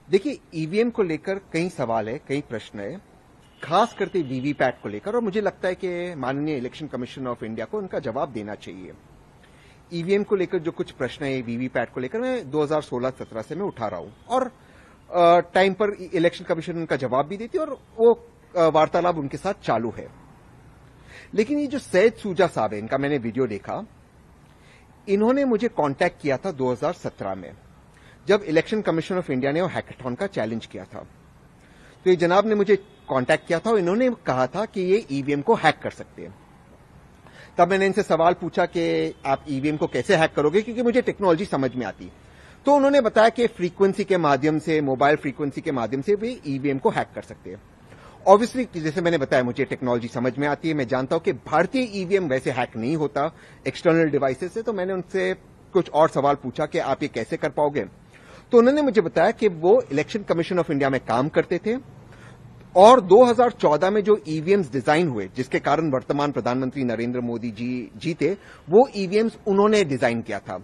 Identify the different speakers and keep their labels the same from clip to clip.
Speaker 1: देखिए, ईवीएम को लेकर कई सवाल है, कई प्रश्न है, खास करके वीवीपैट को लेकर, और मुझे लगता है कि माननीय इलेक्शन कमीशन ऑफ इंडिया को उनका जवाब देना चाहिए। ईवीएम को लेकर जो कुछ प्रश्न है वीवीपैट को लेकर, मैं 2016-17 से मैं उठा रहा हूं, और टाइम पर इलेक्शन कमीशन उनका जवाब भी देती है, और वो वार्तालाप उनके साथ चालू है। लेकिन ये जो सैयद सूजा साहब है, इनका मैंने वीडियो देखा, इन्होंने मुझे कांटेक्ट किया था 2017 में, जब इलेक्शन कमीशन ऑफ इंडिया ने वो हैकाथॉन का चैलेंज किया था। तो ये जनाब ने मुझे कांटेक्ट किया था और इन्होंने कहा था कि ये ईवीएम को हैक कर सकते हैं। तब मैंने इनसे सवाल पूछा कि आप ईवीएम को कैसे हैक करोगे, क्योंकि मुझे टेक्नोलॉजी समझ में आती। तो उन्होंने बताया कि फ्रीक्वेंसी के माध्यम से, मोबाइल फ्रीक्वेंसी के माध्यम से भी ईवीएम को हैक कर सकते हैं। ऑब्वियसली, जैसे मैंने बताया, मुझे टेक्नोलॉजी समझ में आती है, मैं जानता हूं कि भारतीय ईवीएम वैसे हैक नहीं होता एक्सटर्नल डिवाइसेस से। तो मैंने उनसे कुछ और सवाल पूछा कि आप ये कैसे कर पाओगे। तो उन्होंने मुझे बताया कि वो इलेक्शन कमीशन ऑफ इंडिया में काम करते थे, और 2014 में जो ईवीएम्स डिजाइन हुए, जिसके कारण वर्तमान प्रधानमंत्री नरेंद्र मोदी जी जीते, वो ईवीएम्स उन्होंने डिजाइन किया था।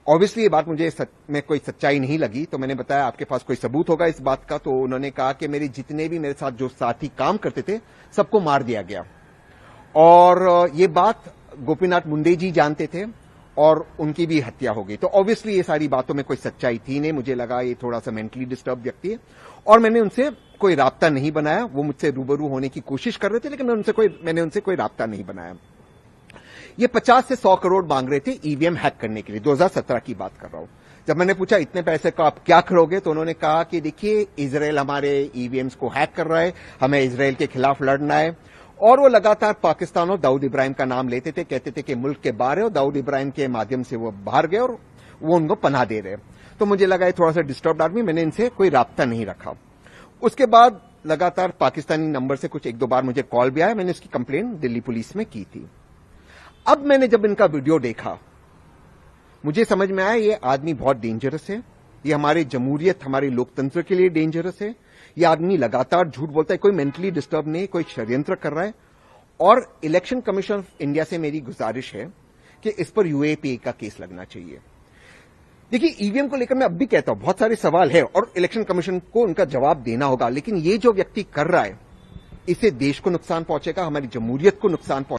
Speaker 1: ऑब्वियसली ये बात मुझे में कोई सच्चाई नहीं लगी, तो मैंने बताया आपके पास कोई सबूत होगा इस बात का। तो उन्होंने कहा कि मेरे जितने भी मेरे साथ जो साथी काम करते थे, सबको मार दिया गया, और ये बात गोपीनाथ मुंडे जी जानते थे, और उनकी भी हत्या हो गई। तो ऑब्वियसली ये सारी बातों में कोई सच्चाई थी नहीं। मुझे लगा ये थोड़ा सा मेंटली डिस्टर्ब व्यक्ति है, और मैंने उनसे कोई राब्ता नहीं बनाया। वो मुझसे रूबरू होने की कोशिश कर रहे थे, लेकिन मैंने उनसे कोई राब्ता नहीं बनाया। ये 50 से 100 करोड़ मांग रहे थे ईवीएम हैक करने के लिए, 2017 की बात कर रहा हूं। जब मैंने पूछा इतने पैसे का आप क्या करोगे, तो उन्होंने कहा कि देखिए, इजराइल हमारे ईवीएम्स को हैक कर रहा है, हमें इजराइल के खिलाफ लड़ना है। और वो लगातार पाकिस्तान और दाऊद इब्राहिम का नाम लेते थे, कहते थे कि मुल्क के बाहर है, और दाऊद इब्राहिम के माध्यम से वो बाहर गए और वो उनको पनाह दे रहे। तो मुझे लगा ये थोड़ा सा डिस्टर्ब्ड आदमी, मैंने इनसे कोई राब्ता नहीं रखा। उसके बाद लगातार पाकिस्तानी नंबर से कुछ 1-2 बार मुझे कॉल भी आया, मैंने इसकी कंप्लेंट दिल्ली पुलिस में की थी। अब मैंने जब इनका वीडियो देखा, मुझे समझ में आया ये आदमी बहुत डेंजरस है, ये हमारे जमहूरियत, हमारे लोकतंत्र के लिए डेंजरस है। ये आदमी लगातार झूठ बोलता है, कोई मेंटली डिस्टर्ब नहीं, कोई षड्यंत्र कर रहा है। और इलेक्शन कमीशन ऑफ इंडिया से मेरी गुजारिश है कि इस पर यूएपीए का केस लगना चाहिए। देखिए, ईवीएम को लेकर मैं अब भी कहता हूं बहुत सारे सवाल है, और इलेक्शन कमीशन को उनका जवाब देना होगा, लेकिन ये जो व्यक्ति कर रहा है, इससे देश को नुकसान पहुंचेगा, हमारी जमहूरियत को नुकसान पहुंचेगा।